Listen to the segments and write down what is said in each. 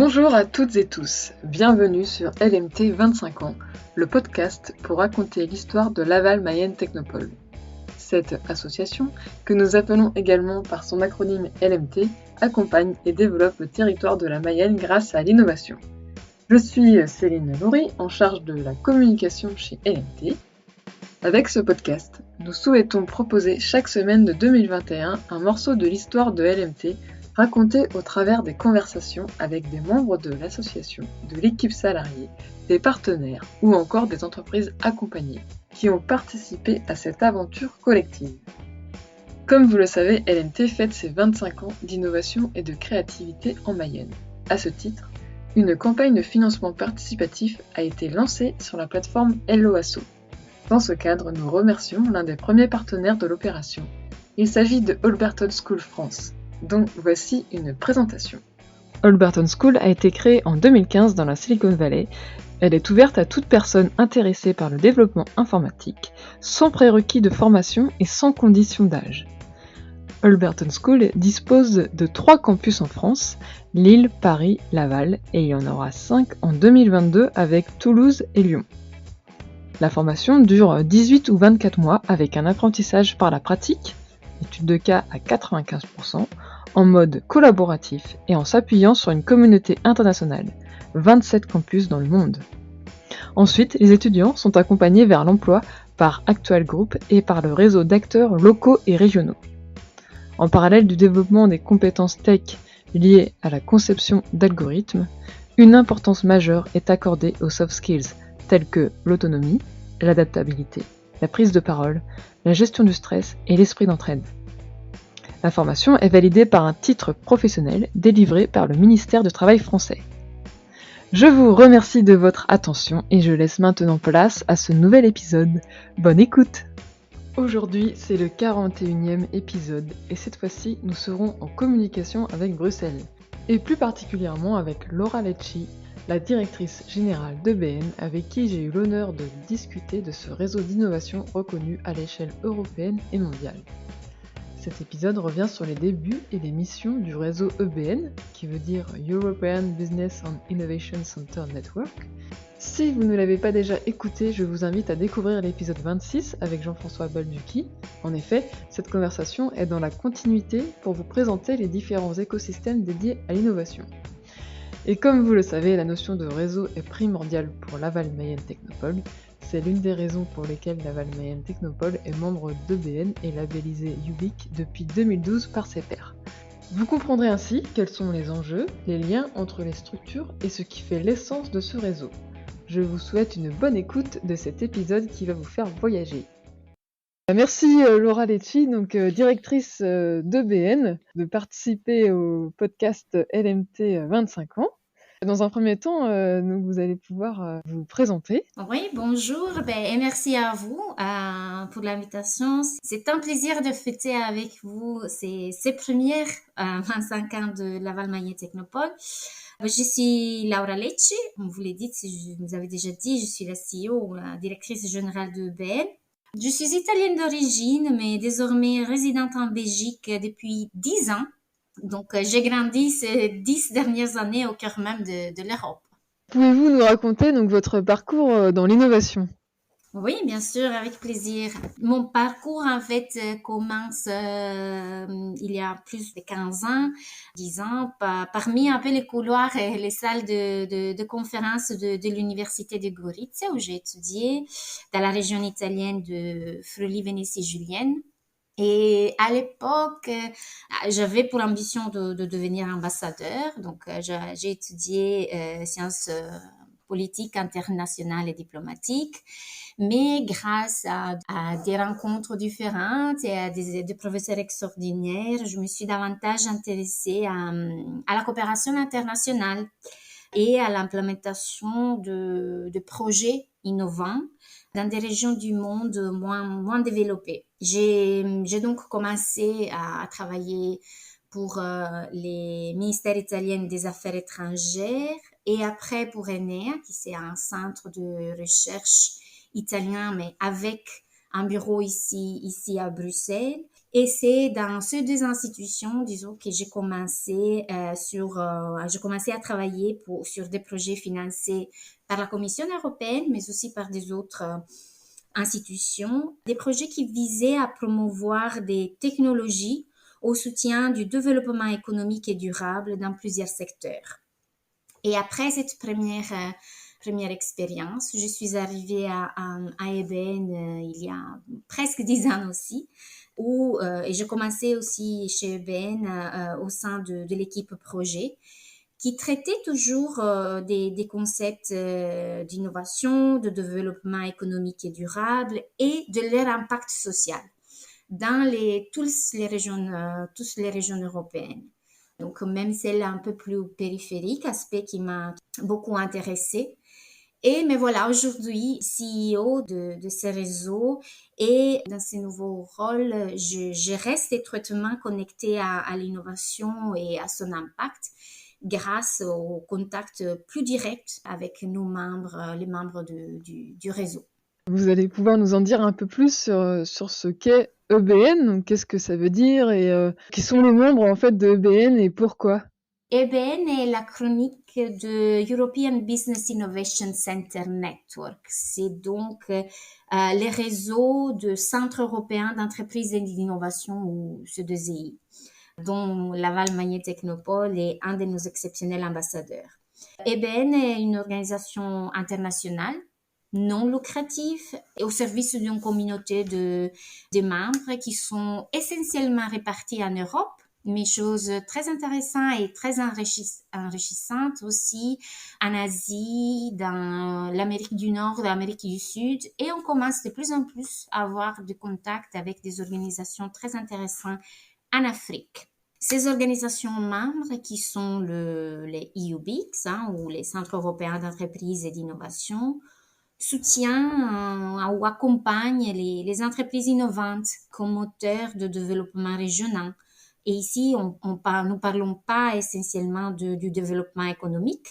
Bonjour à toutes et tous, bienvenue sur LMT 25 ans, le podcast pour raconter l'histoire de Laval Mayenne Technopole. Cette association, que nous appelons également par son acronyme LMT, accompagne et développe le territoire de la Mayenne grâce à l'innovation. Je suis Céline Laurie, en charge de la communication chez LMT. Avec ce podcast, nous souhaitons proposer chaque semaine de 2021 un morceau de l'histoire de LMT raconté au travers des conversations avec des membres de l'association, de l'équipe salariée, des partenaires ou encore des entreprises accompagnées qui ont participé à cette aventure collective. Comme vous le savez, LMT fête ses 25 ans d'innovation et de créativité en Mayenne. À ce titre, une campagne de financement participatif a été lancée sur la plateforme Helloasso. Dans ce cadre, nous remercions l'un des premiers partenaires de l'opération. Il s'agit de Holberton School France, dont voici une présentation. Holberton School a été créée en 2015 dans la Silicon Valley. Elle est ouverte à toute personne intéressée par le développement informatique, sans prérequis de formation et sans condition d'âge. Holberton School dispose de 3 campus en France, Lille, Paris, Laval, et il y en aura 5 en 2022 avec Toulouse et Lyon. La formation dure 18 ou 24 mois avec un apprentissage par la pratique, étude de cas à 95%, en mode collaboratif et en s'appuyant sur une communauté internationale, 27 campus dans le monde. Ensuite, les étudiants sont accompagnés vers l'emploi par Actual Group et par le réseau d'acteurs locaux et régionaux. En parallèle du développement des compétences tech liées à la conception d'algorithmes, une importance majeure est accordée aux soft skills tels que l'autonomie, l'adaptabilité, la prise de parole, la gestion du stress et l'esprit d'entraide. La formation est validée par un titre professionnel délivré par le ministère du Travail français. Je vous remercie de votre attention et je laisse maintenant place à ce nouvel épisode. Bonne écoute! Aujourd'hui, c'est le 41e épisode et cette fois-ci, nous serons en communication avec Bruxelles et plus particulièrement avec Laura Lecci, la directrice générale d'EBN avec qui j'ai eu l'honneur de discuter de ce réseau d'innovation reconnu à l'échelle européenne et mondiale. Cet épisode revient sur les débuts et les missions du réseau EBN, qui veut dire European Business and Innovation Center Network. Si vous ne l'avez pas déjà écouté, je vous invite à découvrir l'épisode 26 avec Jean-François Balducchi. En effet, cette conversation est dans la continuité pour vous présenter les différents écosystèmes dédiés à l'innovation. Et comme vous le savez, la notion de réseau est primordiale pour Laval Mayenne Technopole. C'est l'une des raisons pour lesquelles Laval Mayenne Technopole est membre d'EBN et labellisé UBIC depuis 2012 par ses pairs. Vous comprendrez ainsi quels sont les enjeux, les liens entre les structures et ce qui fait l'essence de ce réseau. Je vous souhaite une bonne écoute de cet épisode qui va vous faire voyager. Merci Laura Lecci, donc directrice d'EBN, de participer au podcast LMT 25 ans. Dans un premier temps, vous allez pouvoir vous présenter. Oui, bonjour et merci à vous pour l'invitation. C'est un plaisir de fêter avec vous ces premières 25 ans de Laval Mayenne Technopole. Je suis Laura Lecci, comme vous l'avez dit, si je vous avais déjà dit, je suis la CEO, la directrice générale de BN. Je suis italienne d'origine, mais désormais résidente en Belgique depuis 10 ans. Donc, j'ai grandi ces 10 dernières années au cœur même de l'Europe. Pouvez-vous nous raconter donc votre parcours dans l'innovation ? Oui, bien sûr, avec plaisir. Mon parcours, en fait, commence il y a plus de 15 ans, 10 ans, parmi un peu les couloirs et les salles de conférences de l'université de Gorizia, où j'ai étudié dans la région italienne de Friuli-Venezia Giulienne. Et à l'époque, j'avais pour ambition de devenir ambassadeur. Donc, j'ai étudié sciences politiques internationales et diplomatiques. Mais grâce à des rencontres différentes et à des professeurs extraordinaires, je me suis davantage intéressée à la coopération internationale et à l'implémentation de projets innovants dans des régions du monde moins développées. J'ai donc commencé à travailler pour les ministères italiens des Affaires étrangères et après pour Enea, qui c'est un centre de recherche italien, mais avec un bureau ici à Bruxelles. Et c'est dans ces deux institutions, disons, que j'ai commencé à travailler sur des projets financés par la Commission européenne, mais aussi par des autres institutions, des projets qui visaient à promouvoir des technologies au soutien du développement économique et durable dans plusieurs secteurs. Et après cette première expérience, je suis arrivée à EBN il y a presque 10 ans aussi, et je commençais aussi chez EBN au sein de l'équipe projet, qui traitait toujours des concepts d'innovation, de développement économique et durable et de leur impact social dans toutes les régions européennes. Donc, même celle un peu plus périphérique, aspect qui m'a beaucoup intéressée. Mais voilà, aujourd'hui, CEO de ces réseaux et dans ces nouveaux rôles, je reste étroitement connectée à l'innovation et à son impact grâce au contact plus direct avec nos membres, les membres du réseau. Vous allez pouvoir nous en dire un peu plus sur ce qu'est EBN, donc qu'est-ce que ça veut dire et qui sont les membres en fait de EBN et pourquoi? EBN est l'acronyme de European Business Innovation Center Network. C'est donc les réseaux de centres européens d'entreprises et d'innovation, ou CEDESI, dont Laval Magné Technopole est un de nos exceptionnels ambassadeurs. EBN est une organisation internationale non lucrative et au service d'une communauté de membres qui sont essentiellement répartis en Europe, mais chose très intéressante et très enrichissante aussi en Asie, dans l'Amérique du Nord, l'Amérique du Sud, et on commence de plus en plus à avoir des contacts avec des organisations très intéressantes en Afrique. Ces organisations membres qui sont les EUBICS, ou les Centres européens d'entreprise et d'innovation, soutient ou accompagne les entreprises innovantes comme moteur de développement régional. Et ici, nous parlons pas essentiellement du développement économique,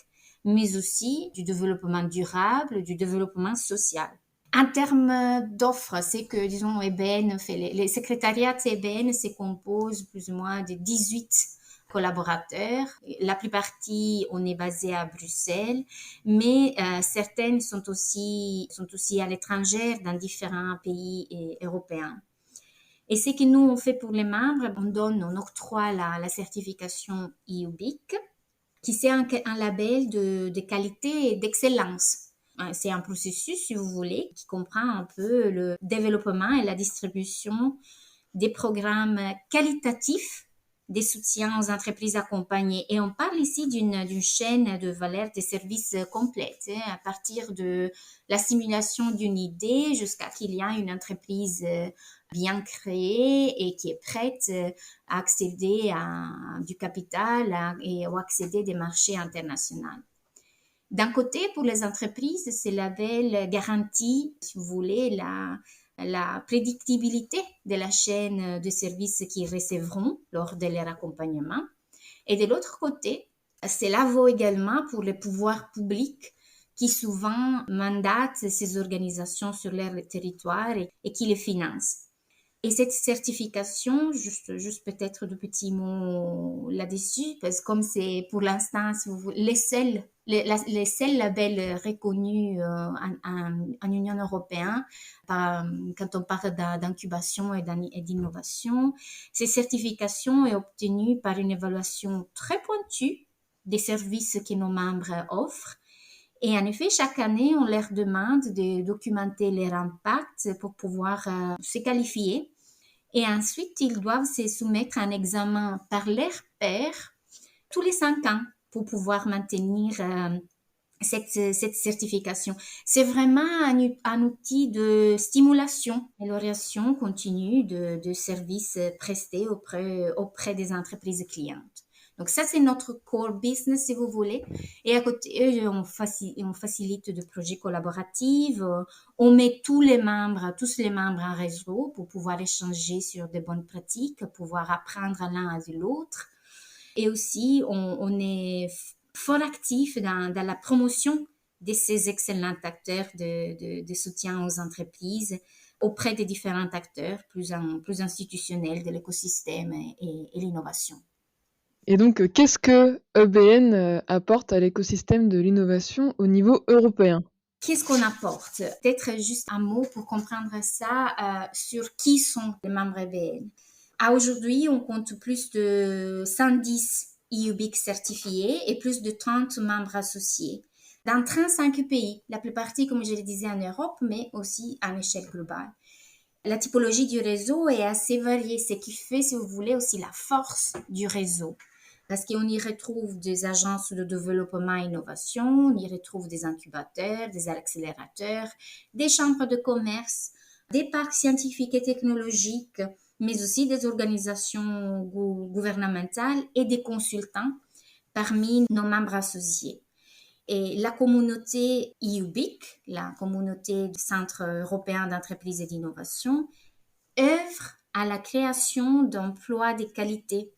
mais aussi du développement durable, du développement social. En termes d'offres, c'est que, disons, EBN les secrétariats de EBN se composent plus ou moins de 18 collaborateurs. La plupart, on est basé à Bruxelles, mais certaines sont aussi à l'étranger, dans différents pays européens. Et ce que nous, on fait pour les membres, on octroie la certification EUBIC, qui c'est un label de qualité et d'excellence. C'est un processus, si vous voulez, qui comprend un peu le développement et la distribution des programmes qualitatifs des soutiens aux entreprises accompagnées. Et on parle ici d'une chaîne de valeur des services complète, à partir de la simulation d'une idée jusqu'à qu'il y a une entreprise bien créée et qui est prête à accéder à du capital et à accéder des marchés internationaux. D'un côté, pour les entreprises, ce label garantit, si vous voulez, la prédictibilité de la chaîne de services qu'ils recevront lors de leur accompagnement. Et de l'autre côté, cela vaut également pour les pouvoirs publics qui souvent mandatent ces organisations sur leur territoire et qui les financent. Et cette certification, juste peut-être de petits mots là-dessus, parce que comme c'est pour l'instant, si vous voulez, les seuls labels reconnus en Union européenne, quand on parle d'incubation et d'innovation, cette certification est obtenue par une évaluation très pointue des services que nos membres offrent. Et en effet, chaque année, on leur demande de documenter leur impact pour pouvoir se qualifier. Et ensuite, ils doivent se soumettre à un examen par leurs pairs tous les 5 ans pour pouvoir maintenir cette certification. C'est vraiment un outil de stimulation, amélioration continue de services prestés auprès des entreprises clientes. Donc ça, c'est notre core business, si vous voulez. Et à côté, on facilite des projets collaboratifs. On met tous les membres en réseau pour pouvoir échanger sur de bonnes pratiques, pouvoir apprendre l'un à l'autre. Et aussi, on est fort actif dans la promotion de ces excellents acteurs de soutien aux entreprises auprès des différents acteurs plus institutionnels de l'écosystème et l'innovation. Et donc, qu'est-ce que EBN apporte à l'écosystème de l'innovation au niveau européen ? Qu'est-ce qu'on apporte? Peut-être juste un mot pour comprendre ça sur qui sont les membres EBN. Aujourd'hui, on compte plus de 110 EUBIC certifiés et plus de 30 membres associés dans 35 pays, la plupart, comme je le disais, en Europe, mais aussi à l'échelle globale. La typologie du réseau est assez variée, ce qui fait, si vous voulez, aussi la force du réseau. Parce qu'on y retrouve des agences de développement et innovation, on y retrouve des incubateurs, des accélérateurs, des chambres de commerce, des parcs scientifiques et technologiques, mais aussi des organisations gouvernementales et des consultants parmi nos membres associés. Et la communauté EUBIC, la communauté du Centre européen d'entreprise et d'innovation, œuvre à la création d'emplois de qualité,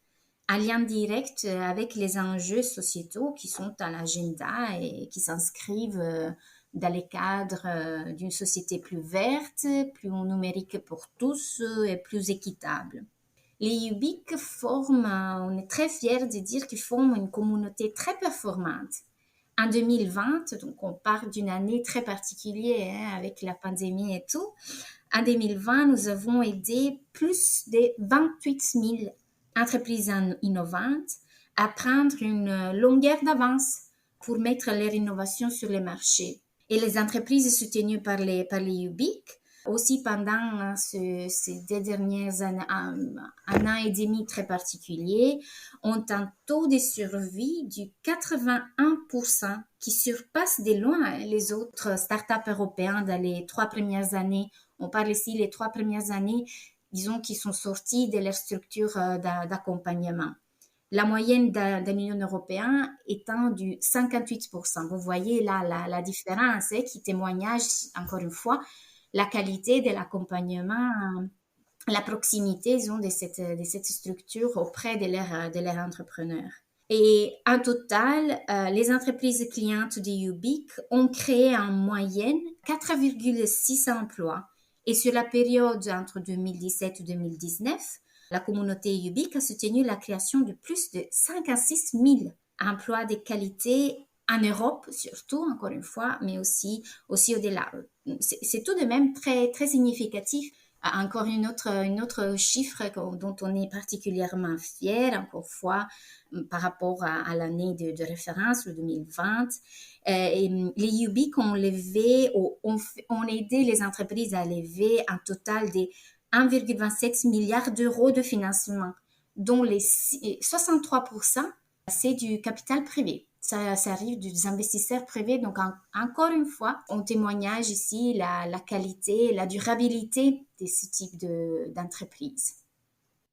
en lien direct avec les enjeux sociétaux qui sont à l'agenda et qui s'inscrivent dans le cadre d'une société plus verte, plus numérique pour tous et plus équitable. Les EUBIC forment, on est très fiers de dire qu'ils forment une communauté très performante. En 2020, donc on part d'une année très particulière avec la pandémie et tout. En 2020, nous avons aidé plus de 28 000 entreprises innovantes à prendre une longueur d'avance pour mettre leur innovation sur le marché. Et les entreprises soutenues par les EUBIC, aussi pendant ces 2 dernières années, un an et demi très particulier, ont un taux de survie du 81% qui surpasse de loin les autres startups européens dans les 3 premières années. On parle ici les 3 premières années, disons, qui sont sorties de leur structure d'accompagnement. La moyenne de l'Union européenne étant du 58%. Vous voyez là la différence qui témoigne, encore une fois, la qualité de l'accompagnement, la proximité, disons, de cette structure auprès de leurs entrepreneurs. Et en total, les entreprises clientes de EUBIC ont créé en moyenne 4,6 emplois. Et sur la période entre 2017 et 2019, la communauté EUBIC a soutenu la création de plus de 56 000 emplois de qualité en Europe, surtout, encore une fois, mais aussi au-delà. C'est tout de même très, très significatif. Encore une autre chiffre dont on est particulièrement fier, encore une fois, par rapport à l'année de référence, le 2020. Les EUBIC ont aidé les entreprises à lever un total de 1,27 milliard d'euros de financement, dont les 63%, c'est du capital privé. Ça arrive des investisseurs privés. Donc, encore une fois, on témoignage ici la qualité, la durabilité de ce type d'entreprise.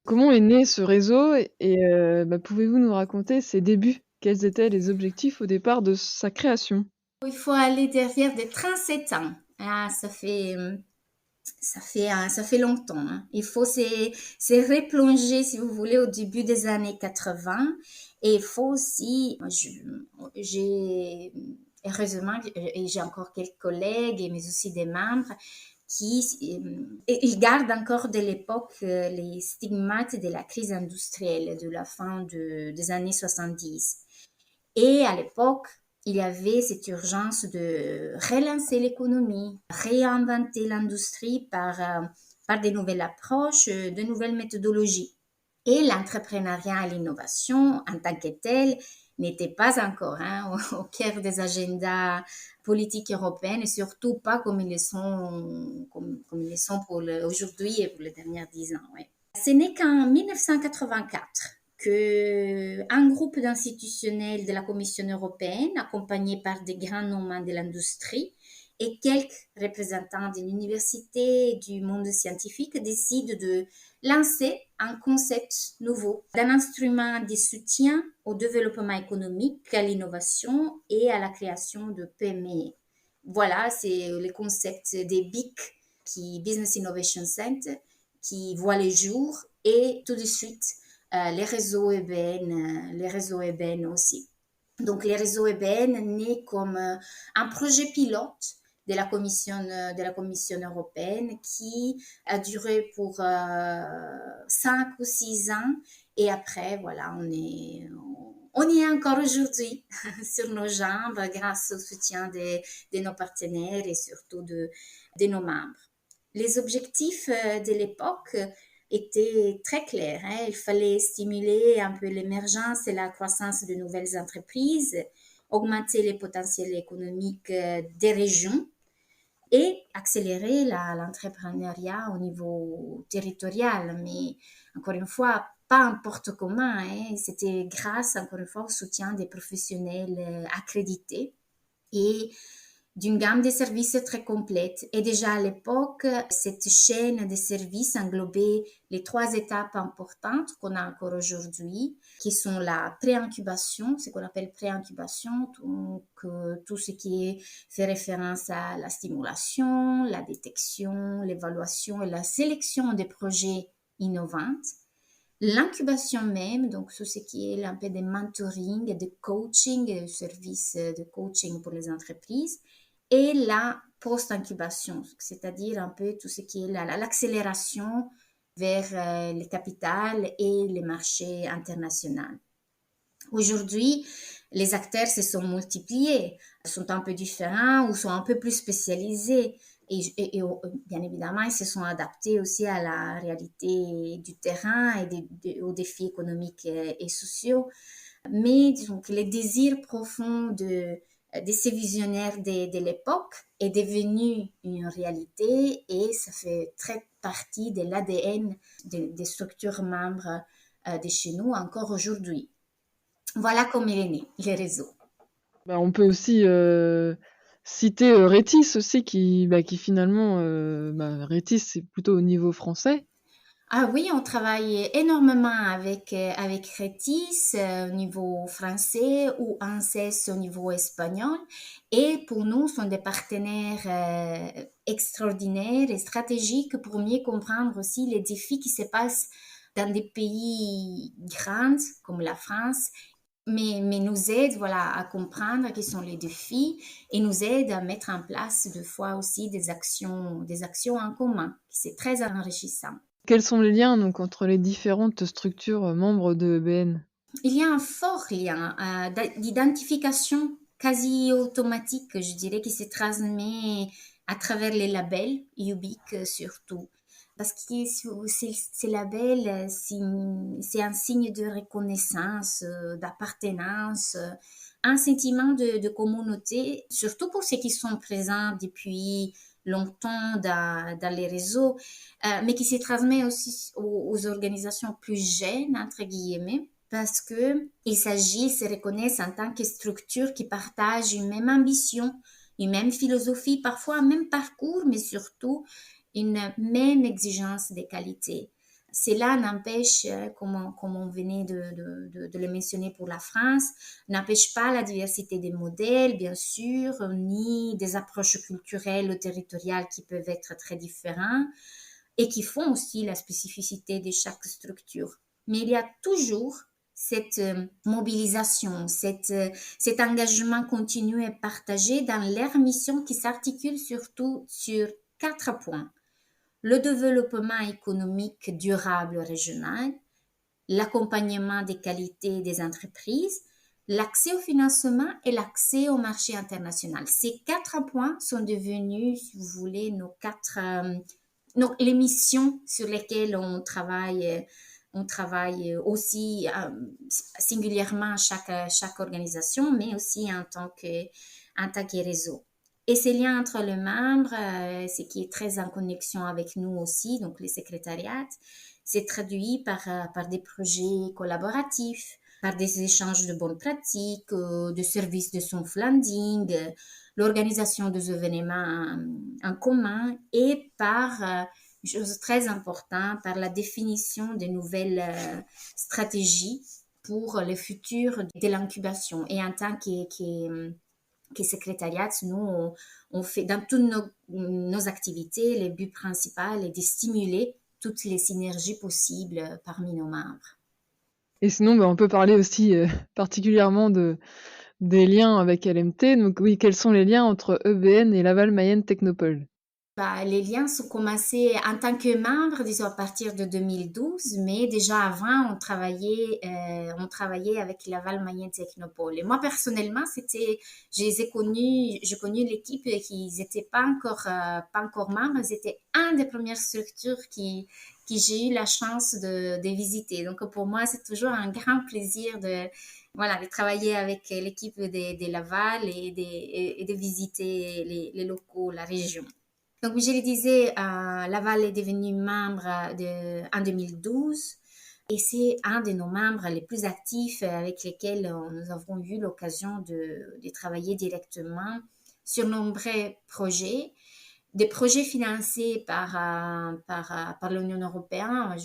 Comment est né ce réseau et pouvez-vous nous raconter ses débuts? Quels étaient les objectifs au départ de sa création? Il faut aller derrière de 37 ans. Ça fait longtemps. Hein. Il faut se replonger, si vous voulez, au début des années 80. Et il faut aussi, heureusement, j'ai encore quelques collègues, mais aussi des membres ils gardent encore de l'époque les stigmates de la crise industrielle de la fin des années 70. Et à l'époque, il y avait cette urgence de relancer l'économie, réinventer l'industrie par de nouvelles approches, de nouvelles méthodologies. Et l'entrepreneuriat et l'innovation, en tant que tel, n'était pas encore au cœur des agendas politiques européennes et surtout pas comme ils le sont, comme ils le sont pour aujourd'hui et pour les dernières 10 ans. Ouais. Ce n'est qu'en 1984 qu'un groupe d'institutionnels de la Commission européenne, accompagné par des grands noms de l'industrie et quelques représentants de l'université et du monde scientifique, décident de lancer un concept nouveau d'un instrument de soutien au développement économique, à l'innovation et à la création de PME. Voilà, c'est le concept des BIC, Business Innovation Center, qui voit le jour et tout de suite les réseaux EBN aussi. Donc, les réseaux EBN naît comme un projet pilote de la Commission européenne qui a duré pour 5 ou 6 ans. Et après, voilà, on y est encore aujourd'hui sur nos jambes grâce au soutien de nos partenaires et surtout de nos membres. Les objectifs de l'époque étaient très clairs. Hein. Il fallait stimuler un peu l'émergence et la croissance de nouvelles entreprises, augmenter les potentiels économiques des régions et accélérer l'entrepreneuriat au niveau territorial. Mais encore une fois, pas n'importe comment. Hein. C'était grâce, encore une fois, au soutien des professionnels accrédités et d'une gamme de services très complète. Et déjà à l'époque, cette chaîne de services englobait les 3 étapes importantes qu'on a encore aujourd'hui, qui sont la pré-incubation, ce qu'on appelle pré-incubation, donc tout ce qui fait référence à la stimulation, la détection, l'évaluation et la sélection des projets innovants. L'incubation même, donc tout ce qui est un peu de mentoring, de coaching, service de coaching pour les entreprises, et la post-incubation, c'est-à-dire un peu tout ce qui est l'accélération vers les capitales et les marchés internationaux. Aujourd'hui, les acteurs se sont multipliés, sont un peu différents ou sont un peu plus spécialisés. Et bien évidemment, ils se sont adaptés aussi à la réalité du terrain et aux défis économiques et sociaux. Mais disons que le désir profond de ces visionnaires de l'époque est devenu une réalité et ça fait très partie de l'ADN des structures membres de chez nous encore aujourd'hui. Voilà comment il est né, les réseaux. On peut aussi citer Rétis aussi, qui finalement, Rétis, c'est plutôt au niveau français. Ah oui, on travaille énormément avec Rétis au niveau français ou ANSES au niveau espagnol. Et pour nous, ce sont des partenaires extraordinaires et stratégiques pour mieux comprendre aussi les défis qui se passent dans des pays grands comme la France, mais nous aident voilà, à comprendre quels sont les défis et nous aident à mettre en place des fois aussi des actions en commun. C'est très enrichissant. Quels sont les liens donc entre les différentes structures membres de EBN? Il y a un fort lien d'identification quasi automatique, je dirais, qui se transmet à travers les labels, UBIC surtout. Parce que ces labels, c'est un signe de reconnaissance, d'appartenance, un sentiment de communauté, surtout pour ceux qui sont présents depuis longtemps dans les réseaux, mais qui se transmet aussi aux organisations plus jeunes, entre guillemets, parce qu'il s'agit, se reconnaissent en tant que structure qui partage une même ambition, une même philosophie, parfois un même parcours, mais surtout une même exigence de qualité. Cela n'empêche, comme on venait de le mentionner pour la France, n'empêche pas la diversité des modèles, bien sûr, ni des approches culturelles ou territoriales qui peuvent être très différentes et qui font aussi la spécificité de chaque structure. Mais il y a toujours cette mobilisation, cet engagement continu et partagé dans leur mission qui s'articule surtout sur 4 points. Le développement économique durable régional, l'accompagnement des qualités des entreprises, l'accès au financement et l'accès au marché international. Ces 4 points sont devenus, si vous voulez, les missions sur lesquelles on travaille aussi singulièrement chaque organisation, mais aussi en tant que réseau. Et ces liens entre les membres, ce qui est très en connexion avec nous aussi, donc les secrétariats, c'est traduit par des projets collaboratifs, par des échanges de bonnes pratiques, de services de soft landing, l'organisation des événements en commun et par chose très importante, par la définition de nouvelles stratégies pour le futur de l'incubation. Et en tant que secrétariat, nous, on fait dans toutes nos activités, le but principal est de stimuler toutes les synergies possibles parmi nos membres. Et sinon, on peut parler aussi particulièrement de des liens avec LMT. Donc oui, quels sont les liens entre EBN et Laval Mayenne Technopole? Les liens sont commencés en tant que membre, disons à partir de 2012, mais déjà avant, on travaillait avec Laval Mayenne Technopole. Et moi, personnellement, j'ai connu l'équipe qui n'étaient pas encore membres. C'était une des premières structures qui j'ai eu la chance de visiter. Donc, pour moi, c'est toujours un grand plaisir de travailler avec l'équipe de Laval et de visiter les locaux, la région. Donc, je le disais, Laval est devenu membre en 2012 et c'est un de nos membres les plus actifs avec lesquels nous avons eu l'occasion de travailler directement sur de nombreux projets, des projets financés par l'Union européenne.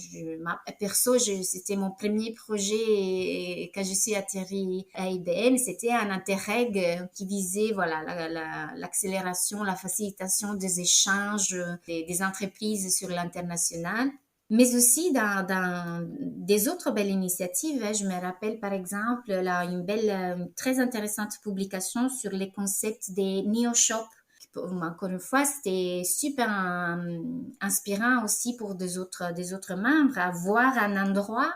Perso, c'était mon premier projet quand je suis atterrie à IBM. C'était un Interreg qui visait l'accélération, la facilitation des échanges des entreprises sur l'international. Mais aussi dans des autres belles initiatives. Je me rappelle par exemple une très intéressante publication sur les concepts des NeoShop. Encore une fois, c'était super inspirant aussi pour des autres membres, à voir un endroit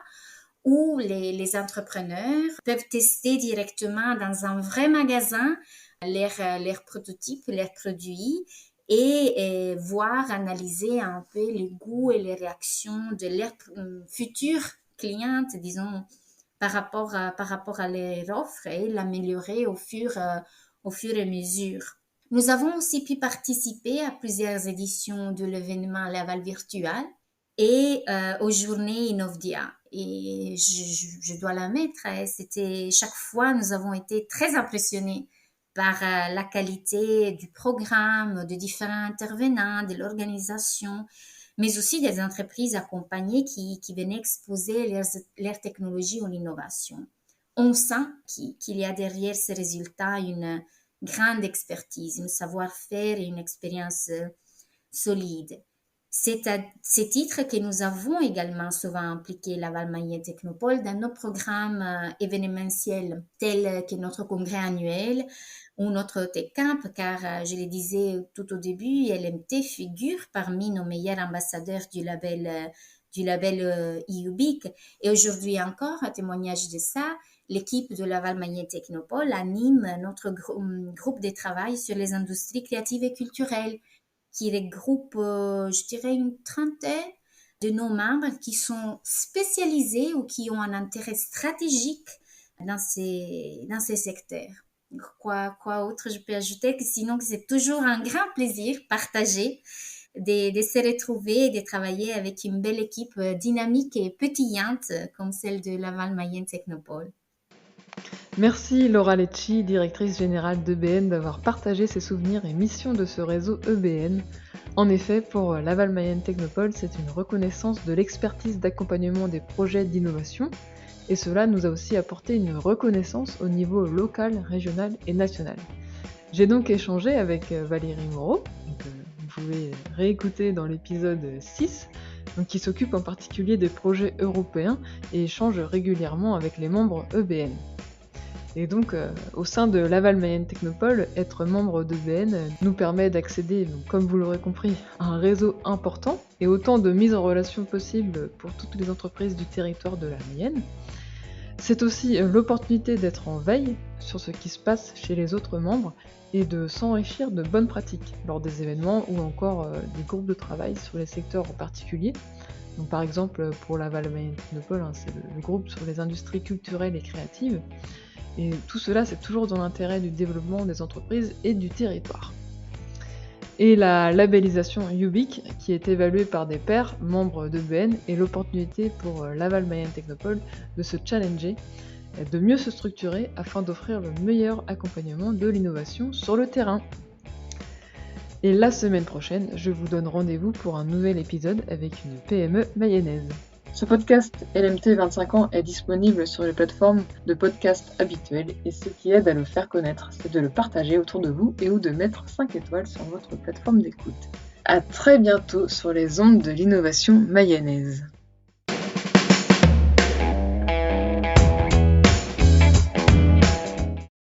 où les entrepreneurs peuvent tester directement dans un vrai magasin leurs prototypes, leurs produits et voir, analyser un peu les goûts et les réactions de leurs futures clientes, disons, par rapport à leur offre et l'améliorer au fur et à mesure. Nous avons aussi pu participer à plusieurs éditions de l'événement Laval Virtual et aux journées Innovdia. Et je dois l'admettre, chaque fois, nous avons été très impressionnés par la qualité du programme, de différents intervenants, de l'organisation, mais aussi des entreprises accompagnées qui venaient exposer leurs technologies ou l'innovation. On sent qu'il y a derrière ces résultats une grande expertise, un savoir-faire et une expérience solide. C'est à ces titres que nous avons également souvent impliqué Laval Mayenne Technopole dans nos programmes événementiels tels que notre congrès annuel ou notre TechCamp, car je le disais tout au début, LMT figure parmi nos meilleurs ambassadeurs du label IUBIC. Et aujourd'hui encore, à témoignage de ça, l'équipe de Laval Mayenne Technopole anime notre groupe de travail sur les industries créatives et culturelles, qui regroupe, je dirais, une trentaine de nos membres qui sont spécialisés ou qui ont un intérêt stratégique dans ces secteurs. Quoi autre je peux ajouter que sinon que c'est toujours un grand plaisir partagé de se retrouver et de travailler avec une belle équipe dynamique et pétillante comme celle de Laval Mayenne Technopole. Merci Laura Lecci, directrice générale d'EBN, d'avoir partagé ses souvenirs et missions de ce réseau EBN. En effet, pour Laval Mayenne Technopole, c'est une reconnaissance de l'expertise d'accompagnement des projets d'innovation, et cela nous a aussi apporté une reconnaissance au niveau local, régional et national. J'ai donc échangé avec Valérie Moreau, vous pouvez réécouter dans l'épisode 6, qui s'occupe en particulier des projets européens et échange régulièrement avec les membres EBN. Et donc, au sein de Laval Mayenne Technopole, être membre d'EBN nous permet d'accéder, comme vous l'aurez compris, à un réseau important et autant de mise en relation possible pour toutes les entreprises du territoire de la Mayenne. C'est aussi l'opportunité d'être en veille sur ce qui se passe chez les autres membres et de s'enrichir de bonnes pratiques lors des événements ou encore des groupes de travail sur les secteurs en particulier. Donc, par exemple, pour Laval Mayenne Technopole, c'est le groupe sur les industries culturelles et créatives. Et tout cela, c'est toujours dans l'intérêt du développement des entreprises et du territoire. Et la labellisation UBIC, qui est évaluée par des pairs, membres d'EBN, est l'opportunité pour Laval Mayenne Technopole de se challenger, de mieux se structurer afin d'offrir le meilleur accompagnement de l'innovation sur le terrain. Et la semaine prochaine, je vous donne rendez-vous pour un nouvel épisode avec une PME mayonnaise. Ce podcast LMT 25 ans est disponible sur les plateformes de podcast habituelles et ce qui aide à le faire connaître, c'est de le partager autour de vous et ou de mettre 5 étoiles sur votre plateforme d'écoute. À très bientôt sur les ondes de l'innovation mayonnaise.